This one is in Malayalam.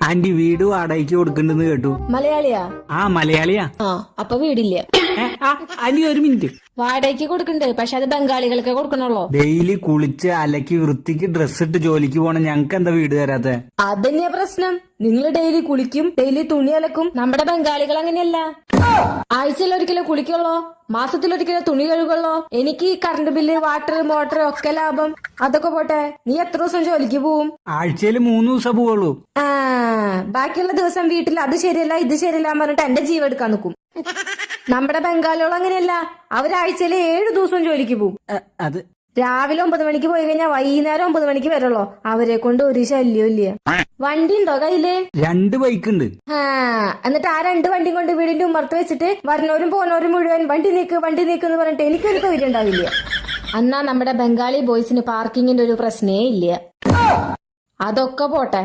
ആന്റി വീട് വാടകയ്ക്ക് കൊടുക്കണ്ടെന്ന് കേട്ടു. മലയാളിയാ? ആ മലയാളിയാ. അപ്പൊ വീടില്ല. ആന്റി ഒരു മിനിറ്റ്. വാടകയ്ക്ക് കൊടുക്കണ്ട്, പക്ഷെ അത് ബംഗാളികൾക്ക് കൊടുക്കണുള്ളൂ. ഡെയിലി കുളിച്ച് അലക്കി വൃത്തിക്ക് ഡ്രസ് ഇട്ട് ജോലിക്ക് പോണ ഞങ്ങക്ക് എന്താ വീട് തരാത്തെ? അതന്നെയാ പ്രശ്നം. നിങ്ങൾ ഡെയിലി കുളിക്കും, ഡെയിലി തുണി അലക്കും. നമ്മുടെ ബംഗാളികൾ അങ്ങനെയല്ല. ആഴ്ചയിൽ ഒരിക്കലോ കുളിക്കുള്ളോ, മാസത്തിലൊരിക്കലോ തുണി കഴുകുള്ളോ. എനിക്ക് ഈ കറണ്ട് ബില്ല്, വാട്ടർ, മോട്ടർ ഒക്കെ ലാഭം. അതൊക്കെ പോട്ടെ, നീ എത്ര ദിവസം ജോലിക്ക് പോവും? ആഴ്ചയിൽ 3 ദിവസം പോവുള്ളൂ. ബാക്കിയുള്ള ദിവസം വീട്ടിൽ അത് ശരിയല്ല ഇത് ശരിയല്ല പറഞ്ഞിട്ട് എന്റെ ജീവൻ എടുക്കാൻ നിൽക്കും. നമ്മുടെ ബംഗാളികൾ അങ്ങനെയല്ല. അവരാഴ്ചയിൽ 7 ദിവസം ജോലിക്ക് പോവും. അത് രാവിലെ 9 മണിക്ക് പോയി കഴിഞ്ഞാൽ വൈകുന്നേരം 9 മണിക്ക് വരുള്ളൂ. അവരെ കൊണ്ട് ഒരു ശല്യം ഇല്ല. വണ്ടി ഉണ്ടോ കയ്യില്? 2 ബൈക്ക് ഉണ്ട്. എന്നിട്ട് ആ 2 വണ്ടിയും കൊണ്ട് വീടിന്റെ ഉമ്മർത്ത് വെച്ചിട്ട് വരുന്നവരും പോന്നവരും മുഴുവൻ വണ്ടി നീക്ക് എന്ന് പറഞ്ഞിട്ട് എനിക്കൊരു തൊഴിൽ ഉണ്ടാവില്ല. എന്നാ നമ്മുടെ ബംഗാളി ബോയ്സിന് പാർക്കിങ്ങിന്റെ ഒരു പ്രശ്നേ ഇല്ല. അതൊക്കെ പോട്ടെ,